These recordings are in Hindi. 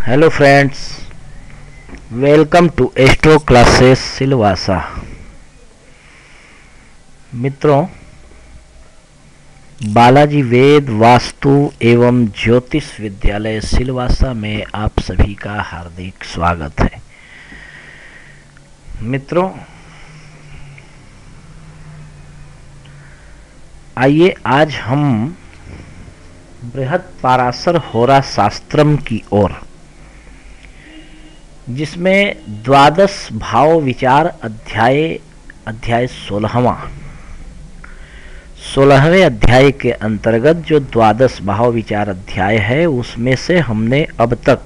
Hello friends, welcome to astro classes Silvassa. मित्रों, बालाजी वेद वास्तु एवं ज्योतिष विद्यालय सिलवासा में आप सभी का हार्दिक स्वागत है। मित्रों, आइए आज हम बृहद पाराशर होरा शास्त्रम की ओर, जिसमें द्वादश भाव विचार अध्याय 16वें अध्याय के अंतर्गत जो द्वादश भाव विचार अध्याय है, उसमें से हमने अब तक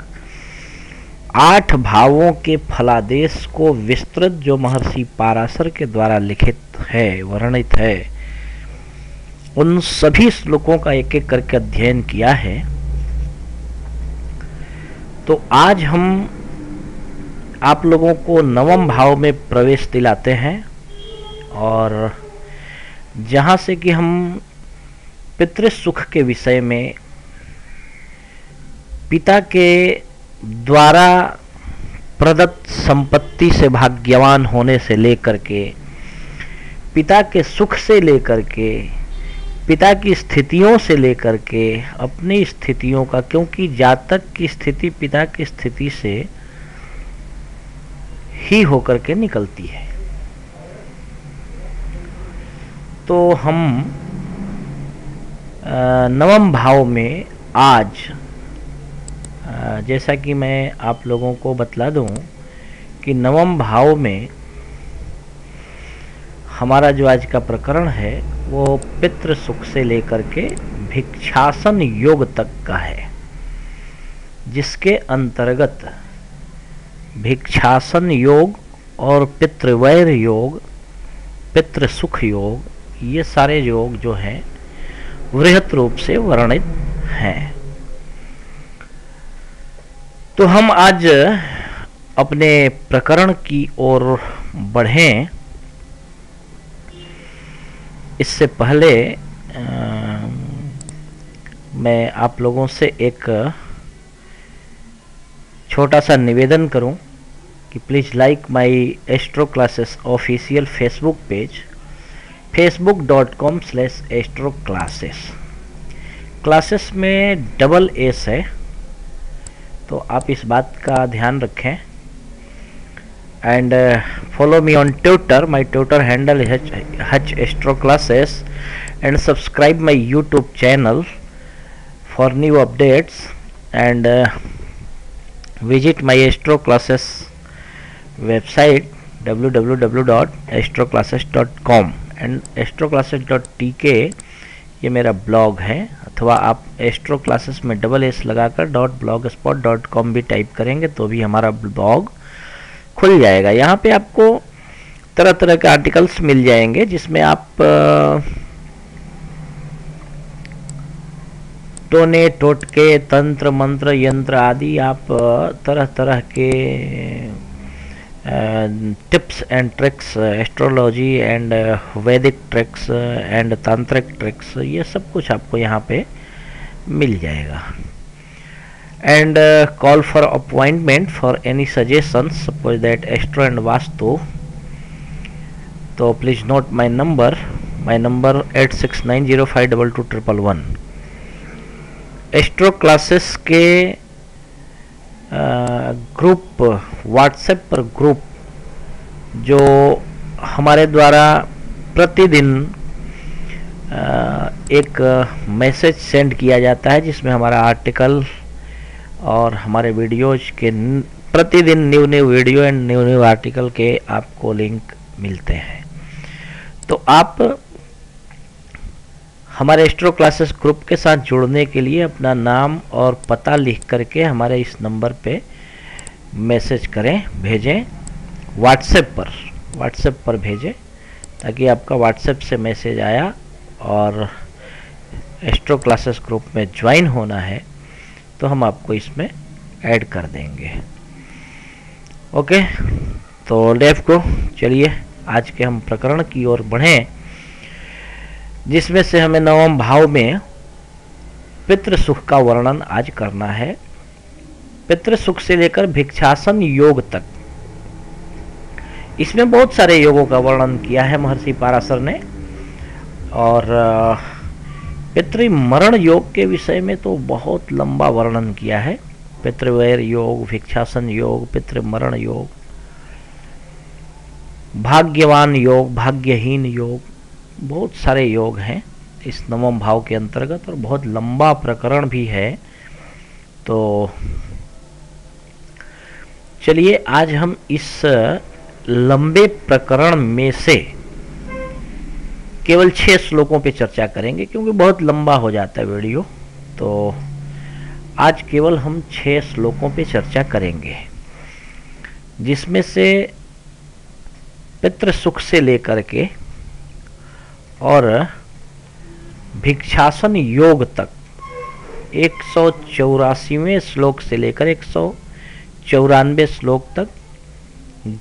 8 भावों के फलादेश को विस्तृत, जो महर्षि पाराशर के द्वारा लिखित है, वर्णित है, उन सभी श्लोकों का एक एक करके अध्ययन किया है। तो आज हम आप लोगों को 9वें भाव में प्रवेश दिलाते हैं, और जहाँ से कि हम पितृ सुख के विषय में, पिता के द्वारा प्रदत्त संपत्ति से भाग्यवान होने से लेकर के, पिता के सुख से लेकर के, पिता की स्थितियों से लेकर के अपनी स्थितियों का, क्योंकि जातक की स्थिति पिता की स्थिति से ही होकर के निकलती है। तो हम 9वें भाव में आज, जैसा कि मैं आप लोगों को बतला दूं कि 9वें भाव में हमारा जो आज का प्रकरण है वो पितृ सुख से लेकर के भिक्षासन योग तक का है, जिसके अंतर्गत भिक्षासन योग और पितृवैर योग, पितृ सुख योग, ये सारे योग जो हैं वृहत रूप से वर्णित हैं। तो हम आज अपने प्रकरण की ओर बढ़ें, इससे पहले मैं आप लोगों से एक छोटा सा निवेदन करूं कि please like my astro classes official Facebook page, facebook.com/astroclasses। Classes में डबल एस है, तो आप इस बात का ध्यान रखें। And follow me on Twitter. My Twitter handle is @astroclasses, and subscribe my YouTube channel for new updates, and visit my Astro Classes website www.astroclasses.com and astroclasses.tk, ये मेरा ब्लॉग है। अथवा आप एस्ट्रो क्लासेस में डबल एस लगाकर .blogspot.com भी टाइप करेंगे तो भी हमारा ब्लॉग खुल जाएगा। यहाँ पे आपको तरह तरह के आर्टिकल्स मिल जाएंगे, जिसमें आप टोने, टोटके, तंत्र, मंत्र, यंत्र आदि आप तरह तरह के tips and tricks, astrology and वैदिक ट्रिक्स एंड तांत्रिक ट्रिक्स, ये सब कुछ आपको यहाँ पे मिल जाएगा। And call for appointment for any suggestions, suppose that astro and vastu. So please note my number 8690522111। Astro classes के ग्रुप, व्हाट्सएप पर ग्रुप, जो हमारे द्वारा प्रतिदिन एक मैसेज सेंड किया जाता है, जिसमें हमारा आर्टिकल और हमारे वीडियोज के प्रतिदिन new video and new article के आपको लिंक मिलते हैं। तो आप हमारे एस्ट्रो क्लासेस ग्रुप के साथ जुड़ने के लिए अपना नाम और पता लिख करके हमारे इस नंबर पे मैसेज करें, भेजें, व्हाट्सएप पर भेजें, ताकि आपका व्हाट्सएप से मैसेज आया और एस्ट्रो क्लासेस ग्रुप में ज्वाइन होना है तो हम आपको इसमें ऐड कर देंगे। ओके, तो लेट्स गो, चलिए आज के हम प्रकरण की ओर बढ़ें, जिसमें से हमें 9वें भाव में पितृ सुख का वर्णन आज करना है। पितृ सुख से लेकर भिक्षासन योग तक। इसमें बहुत सारे योगों का वर्णन किया है महर्षि पाराशर ने। और पितृ मरण योग के विषय में तो बहुत लंबा वर्णन किया है। पितृवैर योग, भिक्षासन योग, पितृ मरण योग, भाग्यवान योग, भाग्यहीन योग, बहुत सारे योग हैं इस नवम भाव के अंतर्गत और बहुत लंबा प्रकरण भी है। तो चलिए आज हम इस लंबे प्रकरण में से केवल 6 श्लोकों पे चर्चा करेंगे, क्योंकि बहुत लंबा हो जाता है वीडियो। तो आज केवल हम 6 श्लोकों पे चर्चा करेंगे, जिसमें से पितृ सुख से लेकर के और भिक्षासन योग तक 184वें श्लोक से लेकर 194 श्लोक तक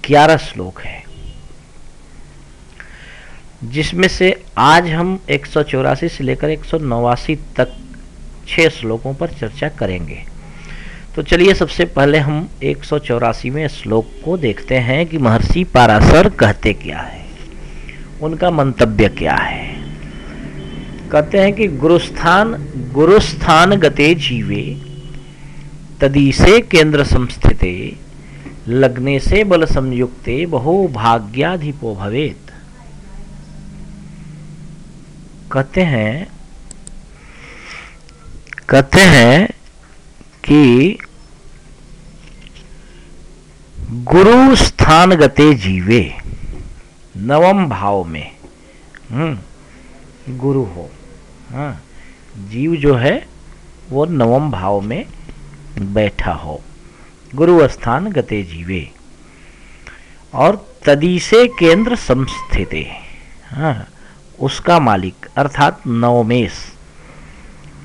11 श्लोक है, जिसमें से आज हम 184 से लेकर 189 तक 6 श्लोकों पर चर्चा करेंगे। तो चलिए सबसे पहले हम 184वें श्लोक को देखते हैं कि महर्षि पाराशर कहते क्या है, उनका मंतव्य क्या है। कहते हैं कि गुरुस्थान गते जीवे तदीसे केंद्र संस्थिते लग्ने से बल संयुक्ते बहु भाग्याधिपो भवेत। कहते हैं कि गुरु स्थान गते जीवे, नवम भाव में गुरु हो, जीव जो है वो नवम भाव में बैठा हो, गुरु स्थान गते जीवे, और तदीसे केंद्र संस्थिते, उसका मालिक अर्थात नवमेश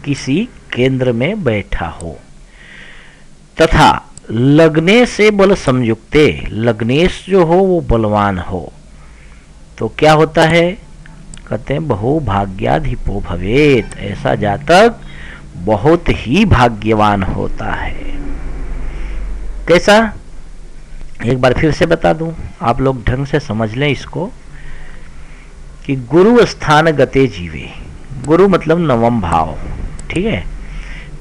किसी केंद्र में बैठा हो, तथा लग्ने से बल संयुक्ते, लग्नेश जो हो वो बलवान हो, तो क्या होता है। कहते हैं बहु भाग्याधिपो भवेत, ऐसा जातक बहुत ही भाग्यवान होता है। कैसा, एक बार फिर से बता दूं, आप लोग ढंग से समझ लें इसको, कि गुरु स्थान गते जीवे, गुरु मतलब नवम भाव, ठीक है।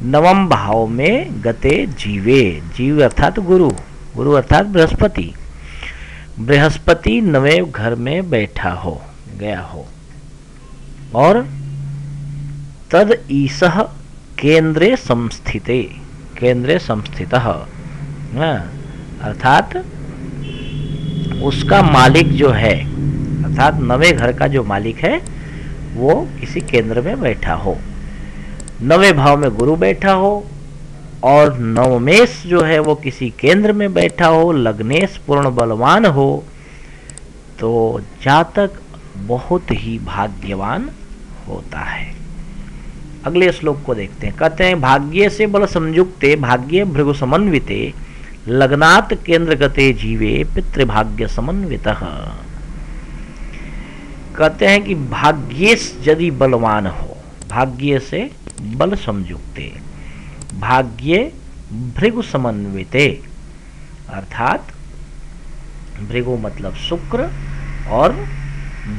नवम भाव में गते जीवे, जीव अर्थात गुरु, गुरु अर्थात बृहस्पति, बृहस्पति नवे घर में बैठा हो, गया हो, और तद ईसह केंद्रे संस्थिते, केंद्रे संस्थितः, अर्थात उसका मालिक जो है, अर्थात नवे घर का जो मालिक है वो किसी केंद्र में बैठा हो, नवे भाव में गुरु बैठा हो, और नवमेश जो है वो किसी केंद्र में बैठा हो, लग्नेश पूर्ण बलवान हो, तो जातक बहुत ही भाग्यवान होता है। अगले श्लोक को देखते हैं। कहते हैं भाग्य से बल संयुक्ते भाग्ये भृगु समन्विते लग्नात् केंद्र गते जीवे पितृभाग्य समन्वितः। कहते हैं कि भाग्य यदि बलवान हो, भाग्य से बल संयुक्ते, भाग्ये भृगु समन्विते, अर्थात भृगु मतलब शुक्र और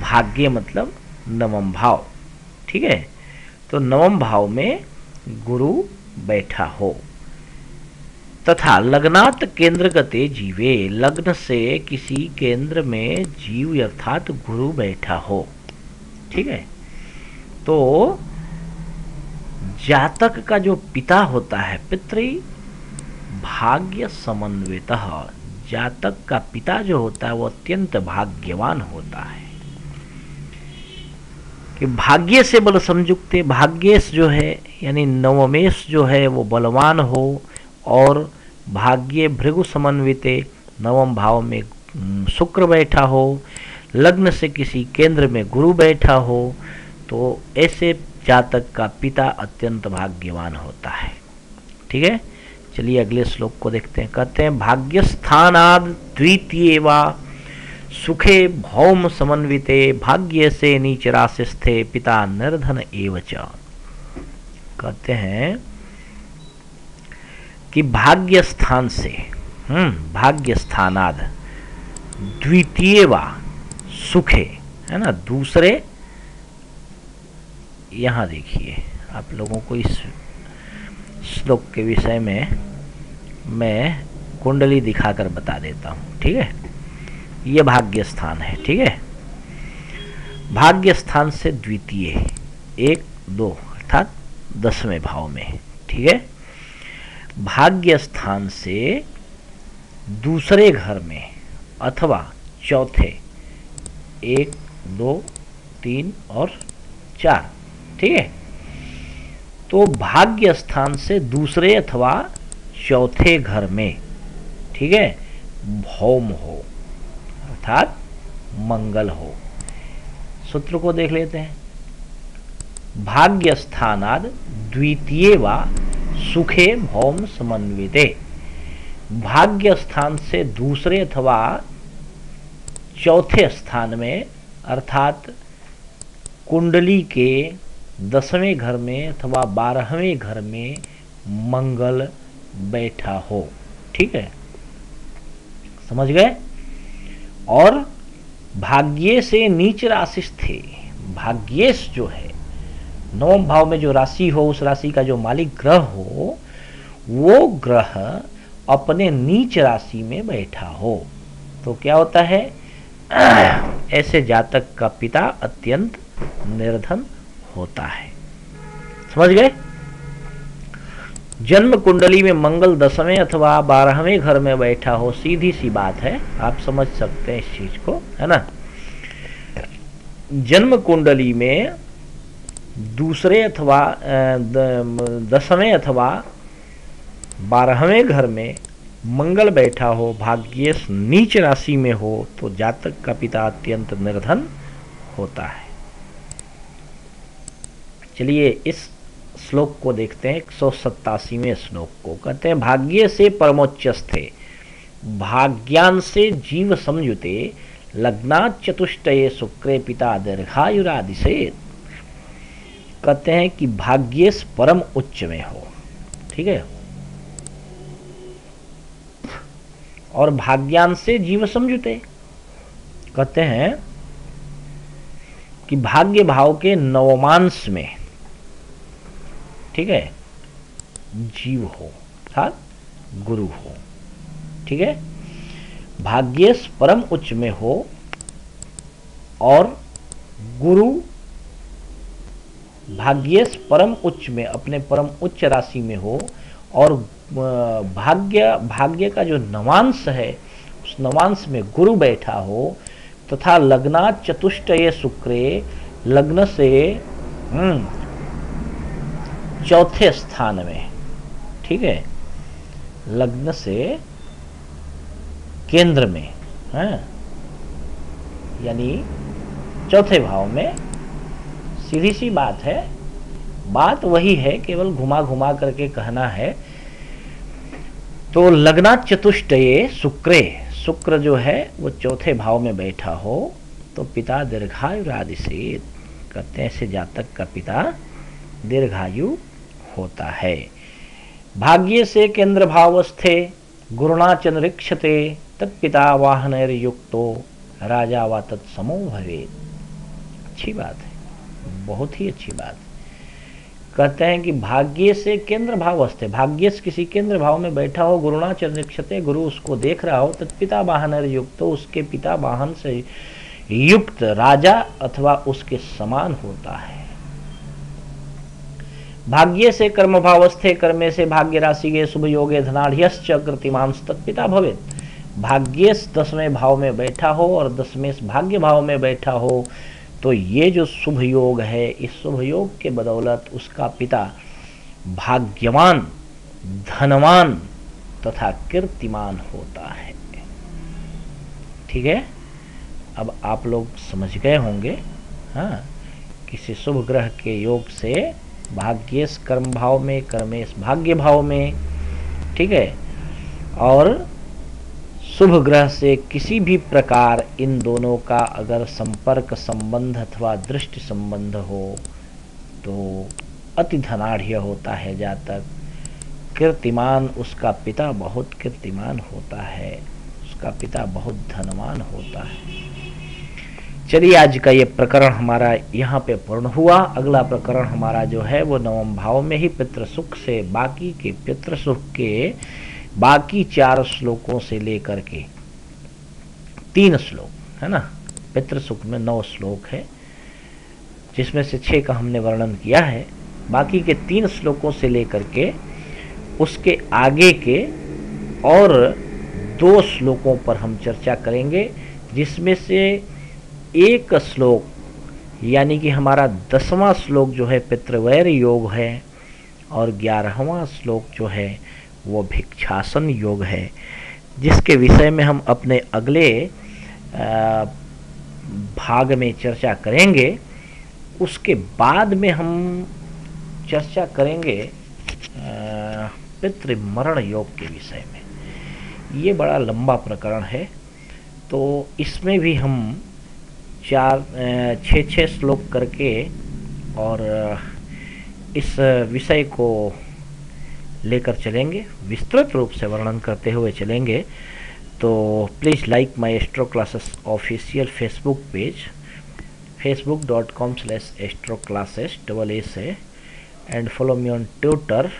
भाग्य मतलब नवम भाव, ठीक है। तो नवम भाव में गुरु बैठा हो, तथा लग्नात् केंद्र गते जीवे, लग्न से किसी केंद्र में जीव अर्थात गुरु बैठा हो, ठीक है। तो जातक का जो पिता होता है पितृ भाग्य समन्वितः, जातक का पिता जो होता है वो अत्यंत भाग्यवान होता है। कि भाग्य से बल संयुक्ते, भाग्येश जो है यानी नवमेश जो है वो बलवान हो, और भाग्य भृगु समन्विते, नवम भाव में शुक्र बैठा हो, लग्न से किसी केंद्र में गुरु बैठा हो, तो ऐसे जातक का पिता अत्यंत भाग्यवान होता है, ठीक है। चलिए अगले श्लोक को देखते हैं। कहते हैं भाग्यस्थानाद द्वितीय वा सुखे भौम समन्विते भाग्य से नीचराशि स्थे पिता निर्धन एवच। कहते हैं कि भाग्य स्थान से भाग्य स्थानाद द्वितीय वा सुखे, है ना, दूसरे। यहाँ देखिए, आप लोगों को इस श्लोक के विषय में मैं कुंडली दिखाकर बता देता हूँ, ठीक है। ये भाग्य स्थान है, ठीक है। भाग्य स्थान से द्वितीय 1 2 अर्थात 10वें भाव में, ठीक है। भाग्य स्थान से दूसरे घर में अथवा चौथे 1 2 3 और 4, ठीक है। तो भाग्य स्थान से दूसरे अथवा चौथे घर में, ठीक है, भौम हो अर्थात मंगल हो। सूत्र को देख लेते हैं। भाग्य स्थानाद द्वितीय वा सुखे भौम समन्विते। भाग्य स्थान से दूसरे अथवा चौथे स्थान में अर्थात कुंडली के 10वें घर में अथवा 12वें घर में मंगल बैठा हो, ठीक है, समझ गए। और भाग्य से नीच राशि थे, भाग्येश जो है 9वें भाव में जो राशि हो, उस राशि का जो मालिक ग्रह हो, वो ग्रह अपने नीच राशि में बैठा हो तो क्या होता है, ऐसे जातक का पिता अत्यंत निर्धन होता है। समझ गए। जन्म कुंडली में मंगल 10वें अथवा 12वें घर में बैठा हो, सीधी सी बात है, आप समझ सकते हैं इस चीज को, है ना। जन्म कुंडली में दूसरे अथवा 10वें अथवा 12वें घर में मंगल बैठा हो, भाग्येश नीच राशि में हो, तो जातक का पिता अत्यंत निर्धन होता है। चलिए इस श्लोक को देखते हैं। 187वें श्लोक को कहते हैं, भाग्य से परमोच्चस्थे भाग्यान से जीव समझुते लग्नात् चतुष्टये शुक्रे पिता दीर्घायुरादिशेत। कहते हैं कि भाग्येश परम उच्च में हो, ठीक है, और भाग्यान से जीव समझुते कहते हैं कि भाग्य भाव के नवमांश में, ठीक है, जीव हो अर्थात गुरु हो, ठीक है। भाग्येश परम उच्च में हो और गुरु भाग्येश परम उच्च में अपने परम उच्च राशि में हो और भाग्य का जो नवांश है उस नवांश में गुरु बैठा हो तथा लग्नात् चतुष्टये शुक्रे लग्न से चौथे स्थान में, ठीक है, लग्न से केंद्र में, है, यानी चौथे भाव में। सीधी सी बात है, बात वही है, केवल घुमा घुमा करके कहना है। तो लग्नात् चतुष्टये शुक्रे, शुक्र जो है वो चौथे भाव में बैठा हो तो पिता दीर्घायुरादिशेत, कहते हैं ऐसे जातक का पिता दीर्घायु होता है। भाग्य से केंद्र भावस्थे गुरुणा च निरीक्षते तत्पिता वाहनैर्युक्तो राजा वा तत्समो भवेत्। अच्छी बात है, बहुत ही अच्छी बात। कहते हैं कि भाग्य से केंद्र भावस्थे, भाग्य से किसी केंद्र भाव में बैठा हो, गुरुणा च निरीक्षते, गुरु उसको देख रहा हो, तत्पिता वाहनैर्युक्तो, उसके पिता वाहन से युक्त राजा अथवा उसके समान होता है। भाग्य से कर्म भावस्थे, कर्मे से भाग्य राशि के शुभ योगे धनाढ़ कृतिमांस तत्पिता भवेत्। भाग्य 10वें भाव में बैठा हो और 10वें भाग्य भाव में बैठा हो तो ये जो शुभ योग है, इस शुभ योग के बदौलत उसका पिता भाग्यवान, धनवान तथा कीर्तिमान होता है। ठीक है, अब आप लोग समझ गए होंगे। हाँ, किसी शुभ ग्रह के योग से भाग्येश कर्म भाव में, कर्मेश भाग्य भाव में, ठीक है, और शुभ ग्रह से किसी भी प्रकार इन दोनों का अगर संपर्क संबंध अथवा दृष्टि संबंध हो तो अति धनाढ़ होता है जातक, कीर्तिमान, उसका पिता बहुत कीर्तिमान होता है, उसका पिता बहुत धनवान होता है। चलिए, आज का ये प्रकरण हमारा यहाँ पे पूर्ण हुआ। अगला प्रकरण हमारा जो है वो नवम भाव में ही पितृसुख से बाकी के पितृसुख के बाकी 4 श्लोकों से लेकर के 3 श्लोक है ना। पितृसुख में 9 श्लोक है, जिसमें से 6 का हमने वर्णन किया है। बाकी के 3 श्लोकों से लेकर के उसके आगे के और 2 श्लोकों पर हम चर्चा करेंगे, जिसमें से एक श्लोक यानी कि हमारा 10वां श्लोक जो है पितृवैर योग है, और 11वां श्लोक जो है वो भिक्षासन योग है, जिसके विषय में हम अपने अगले भाग में चर्चा करेंगे। उसके बाद में हम चर्चा करेंगे पितृमरण योग के विषय में। ये बड़ा लंबा प्रकरण है, तो इसमें भी हम 6 श्लोक करके और इस विषय को लेकर चलेंगे, विस्तृत रूप से वर्णन करते हुए चलेंगे। तो please like my astro classes official Facebook page, facebook.com/astroclasses and follow me on Twitter.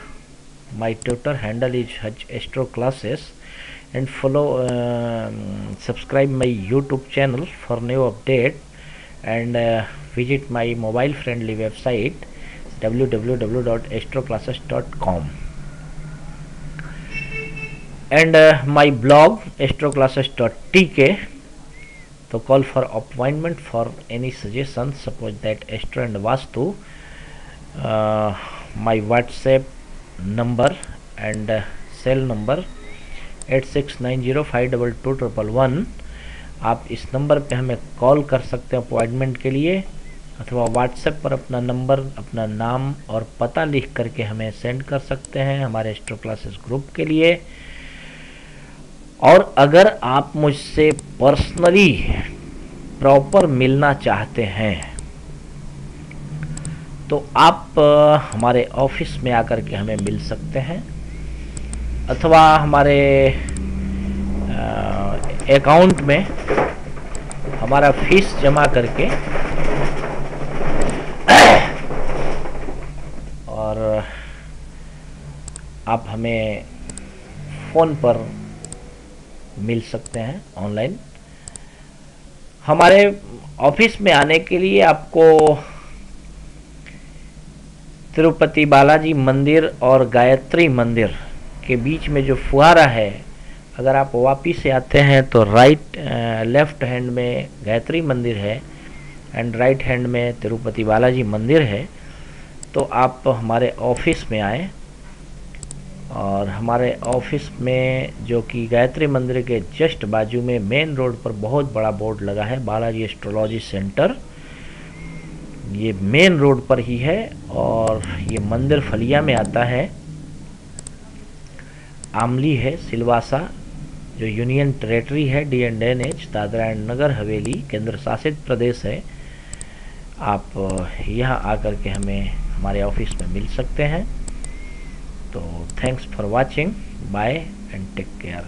My Twitter handle is @astroclasses, and subscribe my YouTube channel for new update, and visit my mobile friendly website www.astroclasses.com, and my blog astroclasses.tk. So call for appointment for any suggestions, suppose that Astro and Vastu. My WhatsApp number and cell number 8690522111। आप इस नंबर पे हमें कॉल कर सकते हैं अपॉइंटमेंट के लिए, अथवा व्हाट्सएप पर अपना नंबर, अपना नाम और पता लिख करके हमें सेंड कर सकते हैं हमारे एस्ट्रो क्लासेस ग्रुप के लिए। और अगर आप मुझसे पर्सनली प्रॉपर मिलना चाहते हैं तो आप हमारे ऑफिस में आकर के हमें मिल सकते हैं, अथवा हमारे अकाउंट में हमारा फीस जमा करके और आप हमें फ़ोन पर मिल सकते हैं ऑनलाइन। हमारे ऑफिस में आने के लिए आपको तिरुपति बालाजी मंदिर और गायत्री मंदिर के बीच में जो फुहारा है, अगर आप वापिस से आते हैं तो लेफ्ट हैंड में गायत्री मंदिर है एंड राइट हैंड में तिरुपति बालाजी मंदिर है। तो आप हमारे ऑफिस में आए, और हमारे ऑफिस में जो कि गायत्री मंदिर के जस्ट बाजू में मेन रोड पर बहुत बड़ा बोर्ड लगा है, बालाजी एस्ट्रोलॉजी सेंटर, ये मेन रोड पर ही है। और ये मंदिर फलिया में आता है, आमली है, सिलवासा जो यूनियन टेरेटरी है, DNH दादरा एंड नगर हवेली केंद्र शासित प्रदेश है। आप यहाँ आकर के हमें हमारे ऑफिस में मिल सकते हैं। तो thanks for watching, bye and take care.